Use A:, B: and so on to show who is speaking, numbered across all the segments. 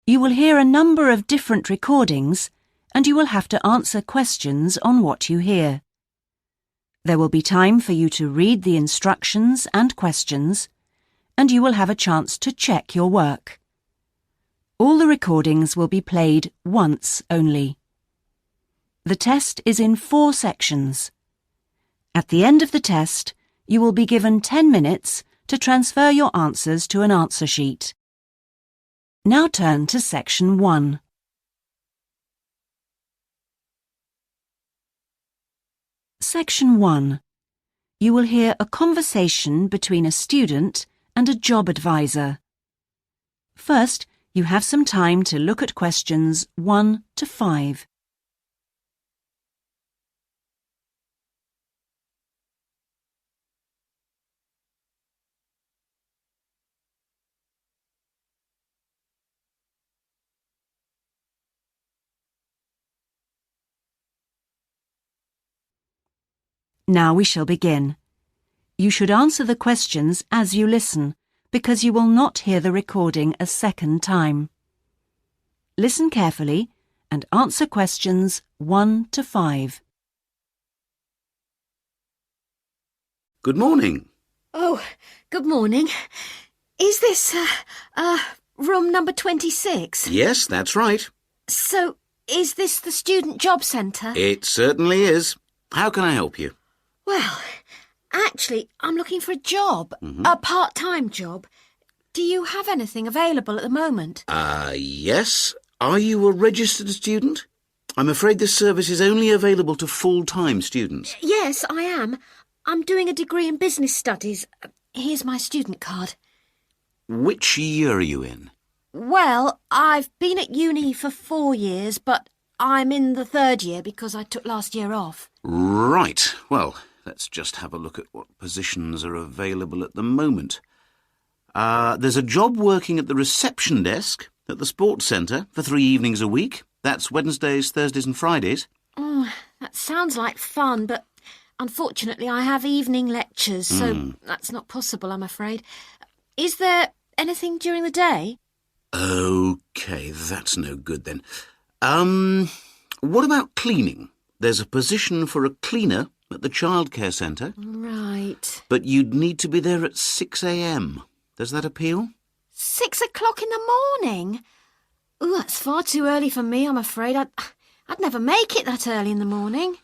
A: You will hear a number of different recordings and you will have to answer questions on what you hear. There will be time for you to read the instructions and questions, and you will have a chance to check your work. All the recordings will be played once only. The test is in 4 sections. At the end of the test, you will be given 10 minutes to transfer your answers to an answer sheet. Now turn to Section 1. Section 1. You will hear a conversation between a student and a job advisor. First, you have some time to look at questions 1 to 5. Now we shall begin. You should answer the questions as you listen, because you will not hear the recording a second time. Listen carefully and answer questions 1 to 5.
B: Good morning.
C: Oh, good morning. Is this, room number 26?
B: Yes, that's right.
C: So, is this the Student Job Centre?
B: It certainly is. How can I help you?
C: Well, actually, I'm looking for a job, a part-time job. Do you have anything available at the moment?
B: Yes. Are you a registered student? I'm afraid this service is only available to full-time students.
C: Yes, I am. I'm doing a degree in business studies. Here's my student card.
B: Which year are you in?
C: Well, I've been at uni for 4 years, but I'm in the 3rd year because I took last year off.
B: Right. Well, let's just have a look at what positions are available at the moment. There's a job working at the reception desk at the sports centre for 3 evenings a week. That's Wednesdays, Thursdays and Fridays.
C: Oh, that sounds like fun, but unfortunately I have evening lectures, so that's not possible, I'm afraid. Is there anything during the day?
B: OK, that's no good then. What about cleaning? There's a position for a cleaner at the childcare centre.
C: Right.
B: But you'd need to be there at 6 a.m. Does that appeal?
C: 6 o'clock in the morning? Oh, that's far too early for me, I'm afraid. I'd never make it that early in the morning.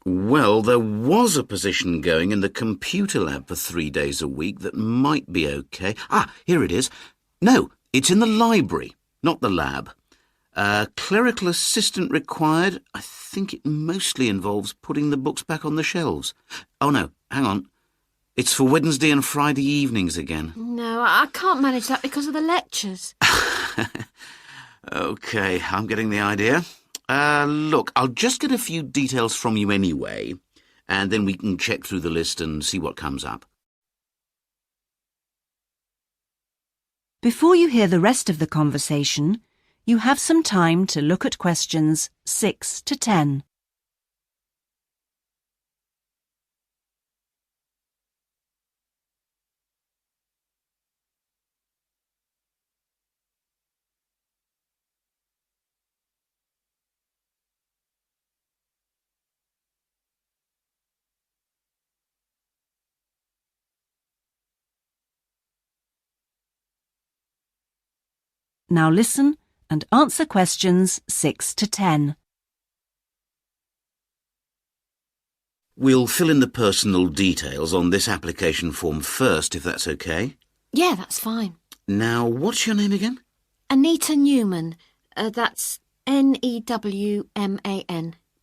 B: Well, there was a position going in the computer lab for 3 days a week that might be OK. Here it is. No, it's in the library, not the lab. Clerical assistant required. I think it mostly involves putting the books back on the shelves. Oh, no, hang on. It's for Wednesday and Friday evenings again.
C: No, I can't manage that because of the lectures.
B: OK, I'm getting the idea. Look, I'll just get a few details from you anyway, and then we can check through the list and see what comes up.
A: Before you hear the rest of the conversation, you have some time to look at questions 6 to 10. Now listen and answer questions 6 to 10.
B: We'll fill in the personal details on this application form first, if that's OK.
C: Yeah, that's fine.
B: Now, what's your name again?
C: Anita Newman. That's Newman.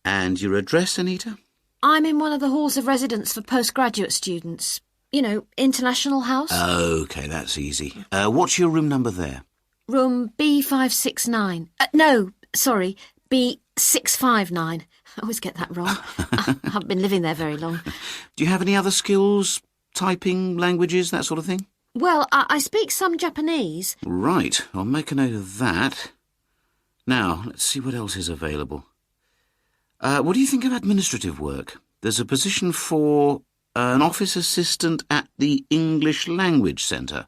B: And your address, Anita?
C: I'm in one of the halls of residence for postgraduate students. You know, International House.
B: OK, that's easy. What's your room number there?
C: Room B569. No, sorry, B659. I always get that wrong. I haven't been living there very long.
B: Do you have any other skills? Typing, languages, that sort of thing?
C: Well, I speak some Japanese.
B: Right, I'll make a note of that. Now, let's see what else is available. What do you think of administrative work? There's a position for an office assistant at the English Language Centre.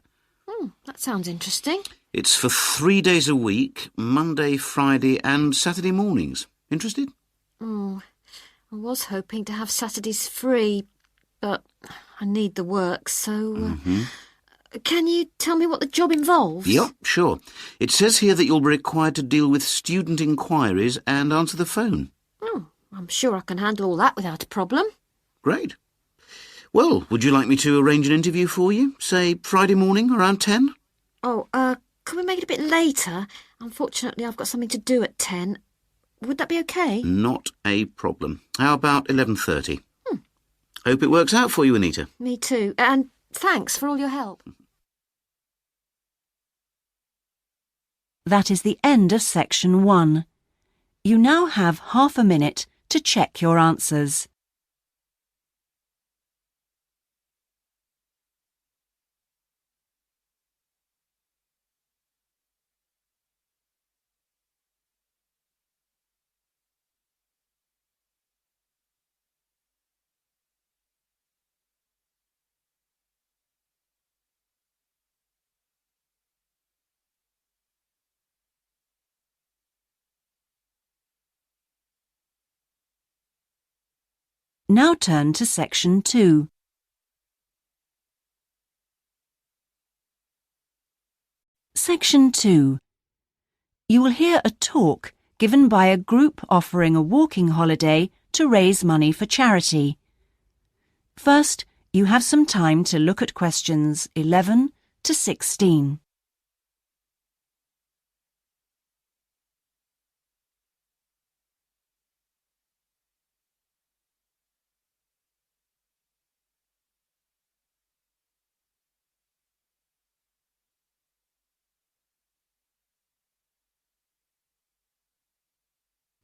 C: That sounds interesting.
B: It's for 3 days a week, Monday, Friday and Saturday mornings. Interested?
C: Oh, I was hoping to have Saturdays free, but I need the work, so... Can you tell me what the job involves?
B: Yep, sure. It says here that you'll be required to deal with student inquiries and answer the phone.
C: Oh, I'm sure I can handle all that without a problem.
B: Great. Well, would you like me to arrange an interview for you? Say Friday morning around 10?
C: Oh, can we make it a bit later? Unfortunately, I've got something to do at 10. Would that be okay?
B: Not a problem. How about 11:30? Hope it works out for you, Anita.
C: Me too. And thanks for all your help.
A: That is the end of section 1. You now have half a minute to check your answers. Now turn to section 2. Section 2. You will hear a talk given by a group offering a walking holiday to raise money for charity. First, you have some time to look at questions 11 to 16.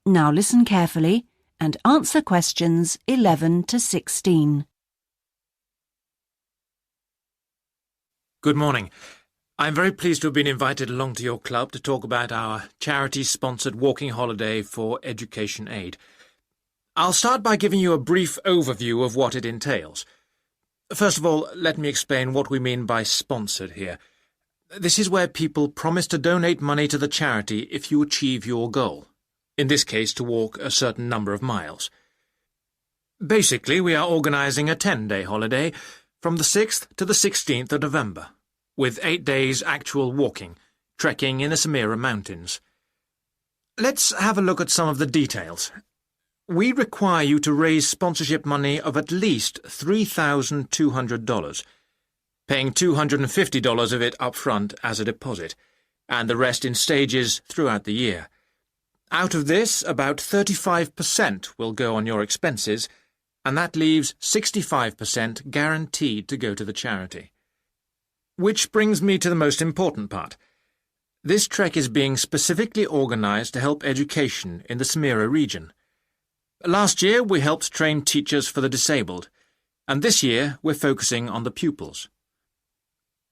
A: Now listen carefully and answer questions 11 to 16.
D: Good morning. I'm very pleased to have been invited along to your club to talk about our charity-sponsored walking holiday for education aid. I'll start by giving you a brief overview of what it entails. First of all, let me explain what we mean by sponsored here. This is where people promise to donate money to the charity if you achieve your goal. In this case, to walk a certain number of miles. Basically, we are organising a 10-day holiday from the 6th to the 16th of November, with 8 days actual walking, trekking in the Samira Mountains. Let's have a look at some of the details. We require you to raise sponsorship money of at least $3,200, paying $250 of it up front as a deposit, and the rest in stages throughout the year. Out of this, about 35% will go on your expenses, and that leaves 65% guaranteed to go to the charity. Which brings me to the most important part. This trek is being specifically organised to help education in the Samira region. Last year, we helped train teachers for the disabled, and this year we're focusing on the pupils.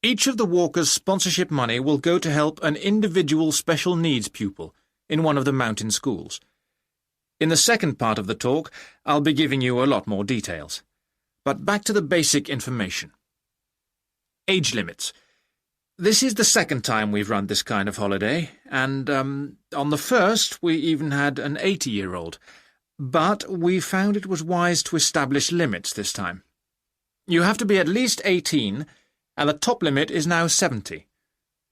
D: Each of the walkers' sponsorship money will go to help an individual special needs pupil in one of the mountain schools. In the second part of the talk, I'll be giving you a lot more details. But back to the basic information. Age limits. This is the second time we've run this kind of holiday, and on the first we even had an 80-year-old. But we found it was wise to establish limits this time. You have to be at least 18, and the top limit is now 70.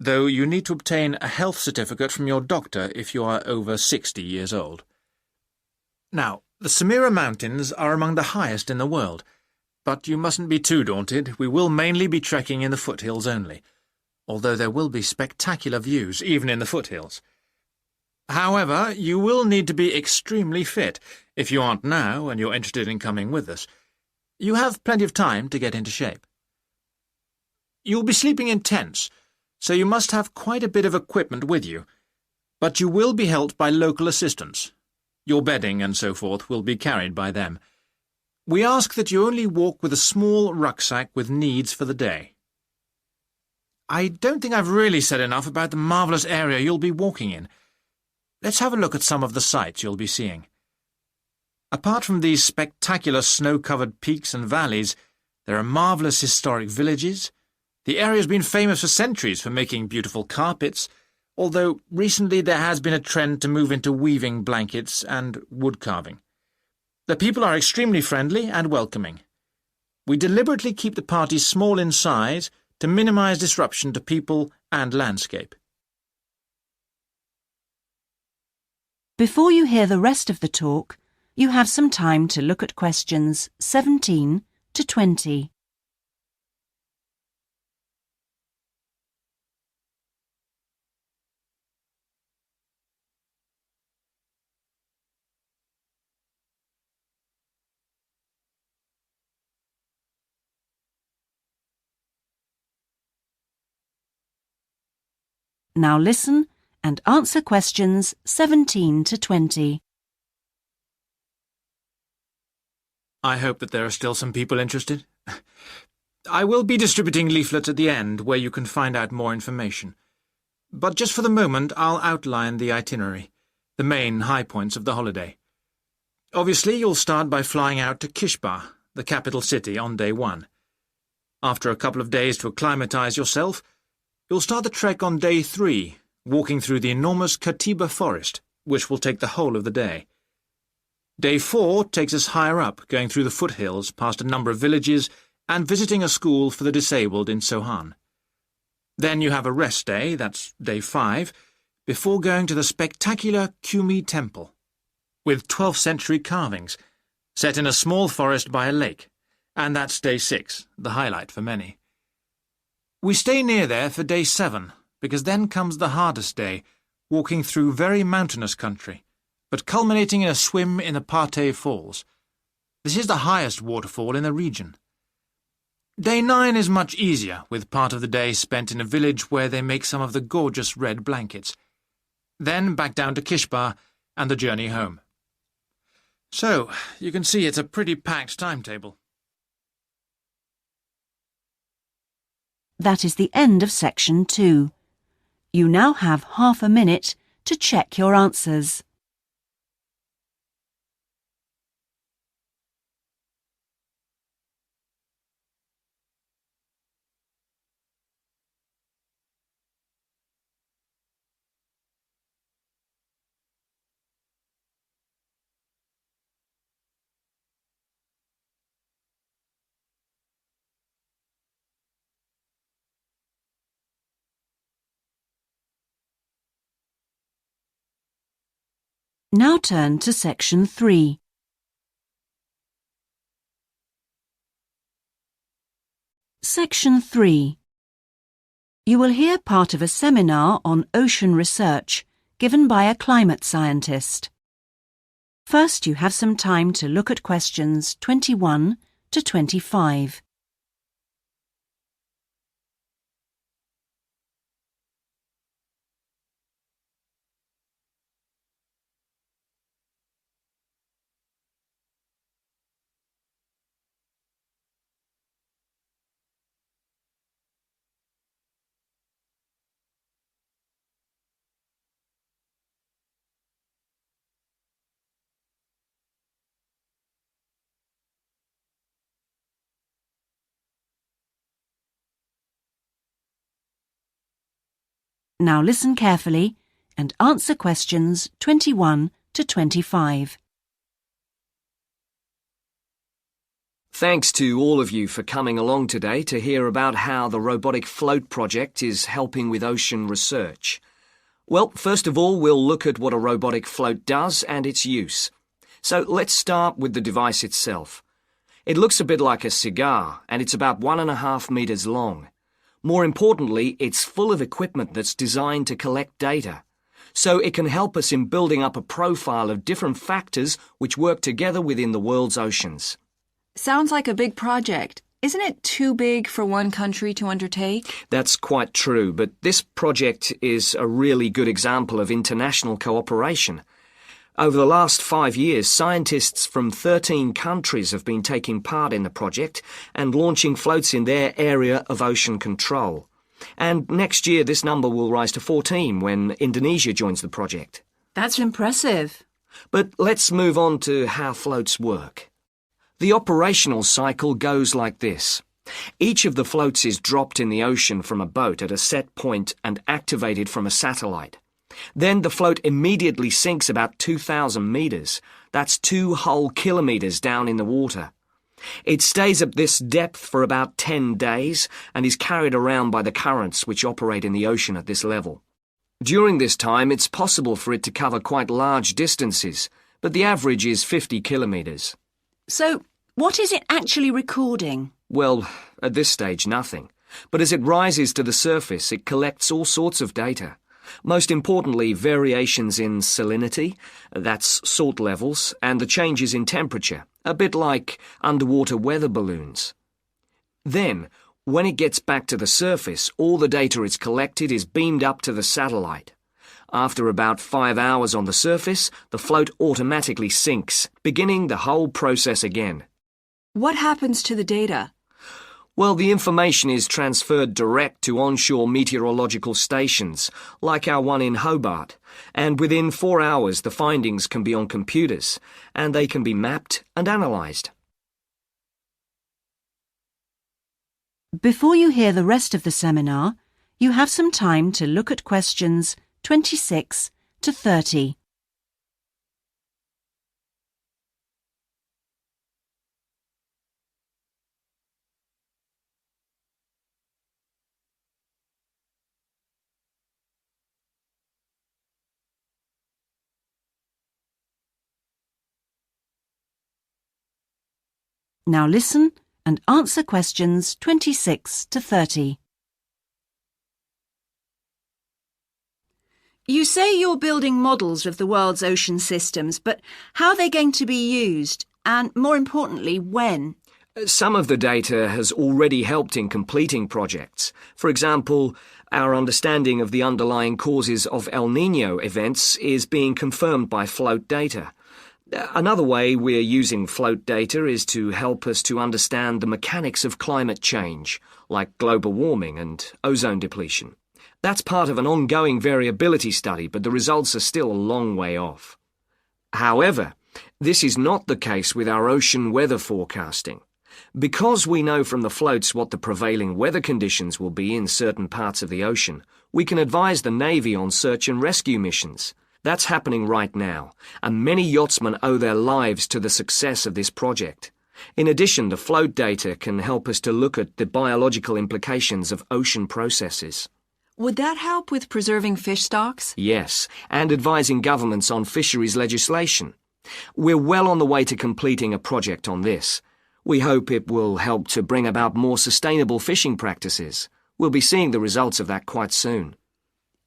D: Though you need to obtain a health certificate from your doctor if you are over 60 years old. Now, the Samira Mountains are among the highest in the world, but you mustn't be too daunted. We will mainly be trekking in the foothills only, although there will be spectacular views even in the foothills. However, you will need to be extremely fit if you aren't now and you're interested in coming with us. You have plenty of time to get into shape. You'll be sleeping in tents, so you must have quite a bit of equipment with you, but you will be helped by local assistants. Your bedding and so forth will be carried by them. We ask that you only walk with a small rucksack with needs for the day. I don't think I've really said enough about the marvellous area you'll be walking in. Let's have a look at some of the sights you'll be seeing. Apart from these spectacular snow-covered peaks and valleys, there are marvellous historic villages, The area's been famous for centuries for making beautiful carpets, although recently there has been a trend to move into weaving blankets and wood carving. The people are extremely friendly and welcoming. We deliberately keep the parties small in size to minimize disruption to people and landscape.
A: Before you hear the rest of the talk, you have some time to look at questions 17 to 20. Now listen and answer questions 17 to 20.
D: I hope that there are still some people interested. I will be distributing leaflets at the end where you can find out more information. But just for the moment, I'll outline the itinerary, the main high points of the holiday. Obviously, you'll start by flying out to Kishba, the capital city, on day 1. After a couple of days to acclimatise yourself, you'll start the trek on day 3, walking through the enormous Katiba forest, which will take the whole of the day. Day 4 takes us higher up, going through the foothills, past a number of villages, and visiting a school for the disabled in Sohan. Then you have a rest day, that's day 5, before going to the spectacular Kumi Temple, with 12th century carvings, set in a small forest by a lake, and that's day 6, the highlight for many. We stay near there for day 7, because then comes the hardest day, walking through very mountainous country, but culminating in a swim in the Pate Falls. This is the highest waterfall in the region. Day 9 is much easier, with part of the day spent in a village where they make some of the gorgeous red blankets. Then back down to Kishba and the journey home. So, you can see it's a pretty packed timetable.
A: That is the end of section 2. You now have half a minute to check your answers. Now turn to section 3. Section 3. You will hear part of a seminar on ocean research given by a climate scientist. First, you have some time to look at questions 21 to 25. Now listen carefully and answer questions 21 to 25.
E: Thanks to all of you for coming along today to hear about how the robotic float project is helping with ocean research. Well, first of all, we'll look at what a robotic float does and its use. So let's start with the device itself. It looks a bit like a cigar, and it's about 1.5 meters long. More importantly, it's full of equipment that's designed to collect data. So it can help us in building up a profile of different factors which work together within the world's oceans.
F: Sounds like a big project. Isn't it too big for one country to undertake?
E: That's quite true, but this project is a really good example of international cooperation. Over the last 5 years, scientists from 13 countries have been taking part in the project and launching floats in their area of ocean control. And next year, this number will rise to 14 when Indonesia joins the project.
F: That's impressive.
E: But let's move on to how floats work. The operational cycle goes like this. Each of the floats is dropped in the ocean from a boat at a set point and activated from a satellite. Then the float immediately sinks about 2,000 meters. That's 2 whole kilometers down in the water. It stays at this depth for about 10 days and is carried around by the currents which operate in the ocean at this level. During this time, it's possible for it to cover quite large distances, but the average is 50 kilometers.
A: So, what is it actually recording?
E: Well, at this stage, nothing. But as it rises to the surface, it collects all sorts of data. Most importantly, variations in salinity, that's salt levels, and the changes in temperature, a bit like underwater weather balloons. Then, when it gets back to the surface, all the data it's collected is beamed up to the satellite. After about 5 hours on the surface, the float automatically sinks, beginning the whole process again.
F: What happens to the data?
E: Well, the information is transferred direct to onshore meteorological stations, like our one in Hobart, and within 4 hours the findings can be on computers, and they can be mapped and analysed.
A: Before you hear the rest of the seminar, you have some time to look at questions 26 to 30. Now listen and answer questions 26 to 30. You say you're building models of the world's ocean systems, but how are they going to be used? And more importantly, when?
E: Some of the data has already helped in completing projects. For example, our understanding of the underlying causes of El Niño events is being confirmed by float data. Another way we're using float data is to help us to understand the mechanics of climate change, like global warming and ozone depletion. That's part of an ongoing variability study, but the results are still a long way off. However, this is not the case with our ocean weather forecasting. Because we know from the floats what the prevailing weather conditions will be in certain parts of the ocean, we can advise the Navy on search and rescue missions. That's happening right now, and many yachtsmen owe their lives to the success of this project. In addition, the float data can help us to look at the biological implications of ocean processes.
F: Would that help with preserving fish stocks?
E: Yes, and advising governments on fisheries legislation. We're well on the way to completing a project on this. We hope it will help to bring about more sustainable fishing practices. We'll be seeing the results of that quite soon.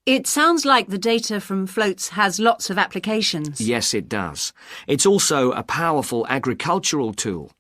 A: It sounds like the data from floats has lots of applications.
E: Yes, it does. It's also a powerful agricultural tool.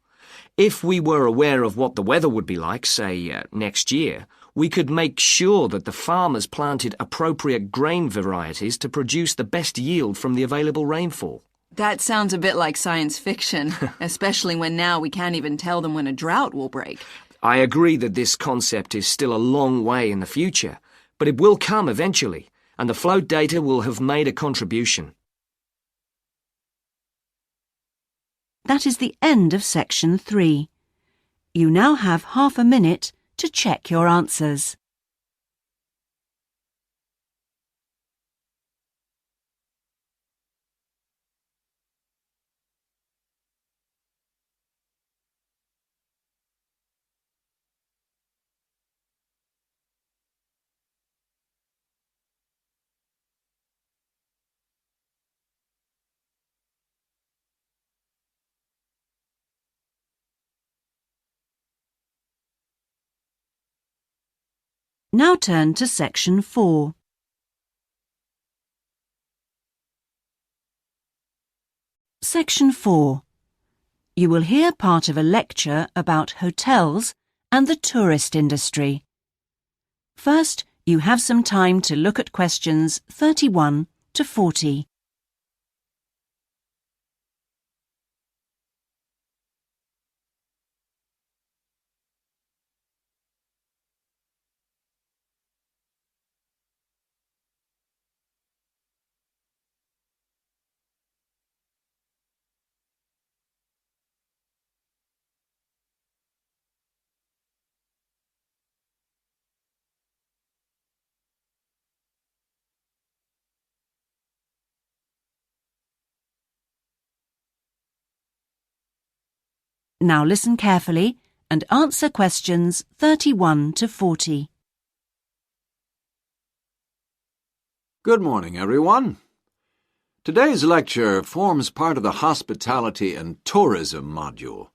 E: If we were aware of what the weather would be like, say, next year, we could make sure that the farmers planted appropriate grain varieties to produce the best yield from the available rainfall.
F: That sounds a bit like science fiction, especially when now we can't even tell them when a drought will break.
E: I agree that this concept is still a long way in the future, but it will come eventually, and the float data will have made a contribution.
A: That is the end of section 3. You now have half a minute to check your answers. Now turn to section 4. Section 4. You will hear part of a lecture about hotels and the tourist industry. First, you have some time to look at questions 31 to 40. Now listen carefully and answer questions 31 to 40.
G: Good morning, everyone. Today's lecture forms part of the Hospitality and Tourism module.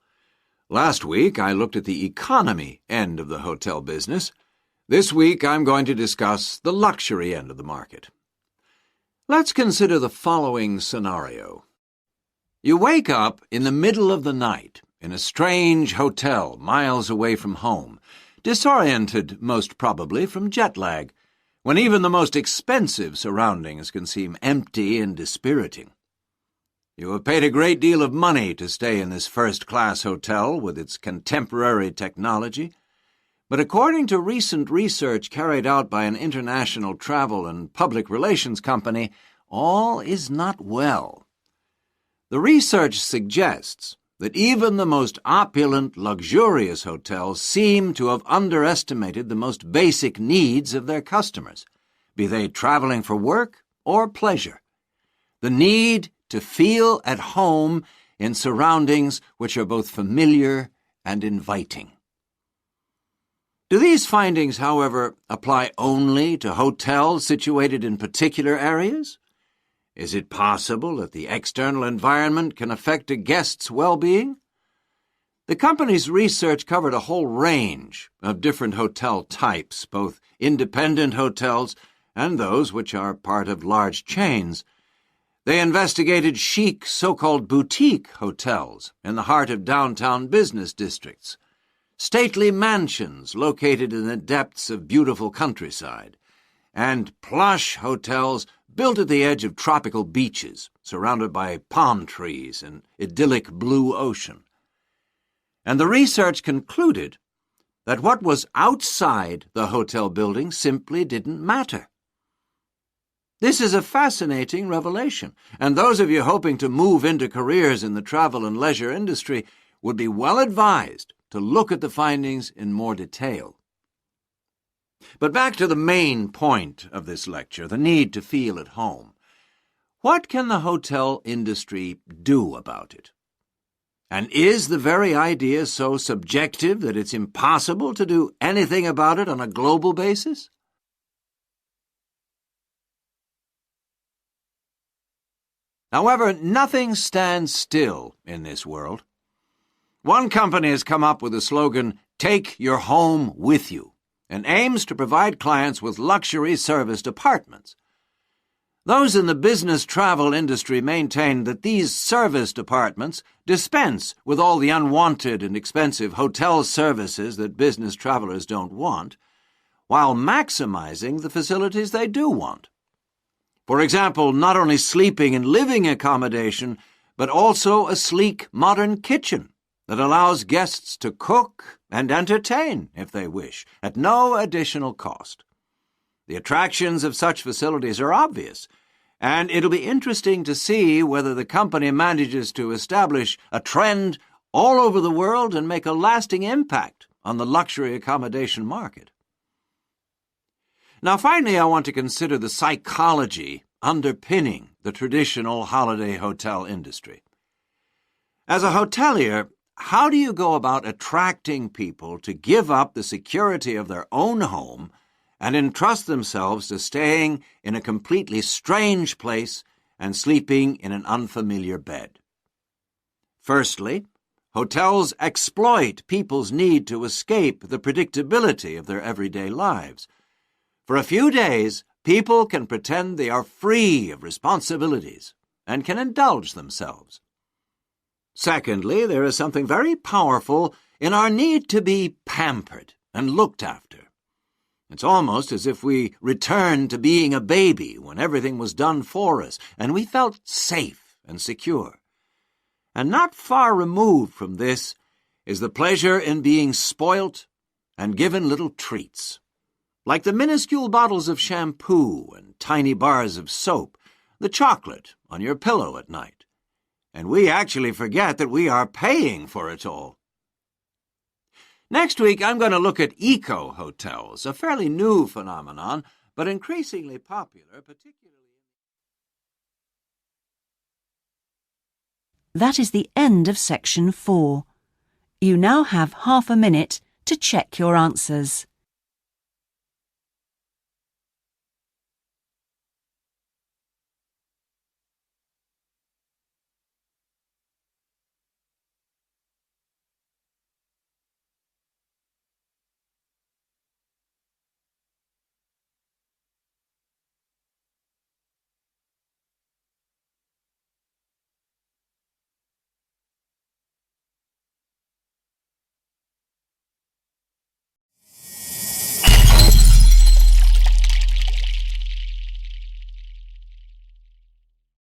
G: Last week, I looked at the economy end of the hotel business. This week, I'm going to discuss the luxury end of the market. Let's consider the following scenario. You wake up in the middle of the night in a strange hotel miles away from home, disoriented most probably from jet lag, when even the most expensive surroundings can seem empty and dispiriting. You have paid a great deal of money to stay in this first-class hotel with its contemporary technology, but according to recent research carried out by an international travel and public relations company, all is not well. The research suggests that even the most opulent, luxurious hotels seem to have underestimated the most basic needs of their customers, be they traveling for work or pleasure. The need to feel at home in surroundings which are both familiar and inviting. Do these findings, however, apply only to hotels situated in particular areas? Is it possible that the external environment can affect a guest's well-being? The company's research covered a whole range of different hotel types, both independent hotels and those which are part of large chains. They investigated chic so-called boutique hotels in the heart of downtown business districts, stately mansions located in the depths of beautiful countryside, and plush hotels built at the edge of tropical beaches, surrounded by palm trees and idyllic blue ocean. And the research concluded that what was outside the hotel building simply didn't matter. This is a fascinating revelation, and those of you hoping to move into careers in the travel and leisure industry would be well advised to look at the findings in more detail. But back to the main point of this lecture, the need to feel at home. What can the hotel industry do about it? And is the very idea so subjective that it's impossible to do anything about it on a global basis? However, nothing stands still in this world. One company has come up with the slogan, "Take your home with you," and aims to provide clients with luxury serviced apartments. Those in the business travel industry maintain that these serviced apartments dispense with all the unwanted and expensive hotel services that business travelers don't want, while maximizing the facilities they do want. For example, not only sleeping and living accommodation, but also a sleek modern kitchen that allows guests to cook and entertain, if they wish, at no additional cost. The attractions of such facilities are obvious, and it'll be interesting to see whether the company manages to establish a trend all over the world and make a lasting impact on the luxury accommodation market. Now, finally, I want to consider the psychology underpinning the traditional holiday hotel industry. As a hotelier, how do you go about attracting people to give up the security of their own home and entrust themselves to staying in a completely strange place and sleeping in an unfamiliar bed? Firstly, hotels exploit people's need to escape the predictability of their everyday lives. For a few days, people can pretend they are free of responsibilities and can indulge themselves. Secondly, there is something very powerful in our need to be pampered and looked after. It's almost as if we returned to being a baby when everything was done for us and we felt safe and secure. And not far removed from this is the pleasure in being spoilt and given little treats, like the minuscule bottles of shampoo and tiny bars of soap, the chocolate on your pillow at night. And we actually forget that we are paying for it all. Next week, I'm going to look at eco-hotels, a fairly new phenomenon, but increasingly popular, particularly...
A: That is the end of section 4. You now have half a minute to check your answers.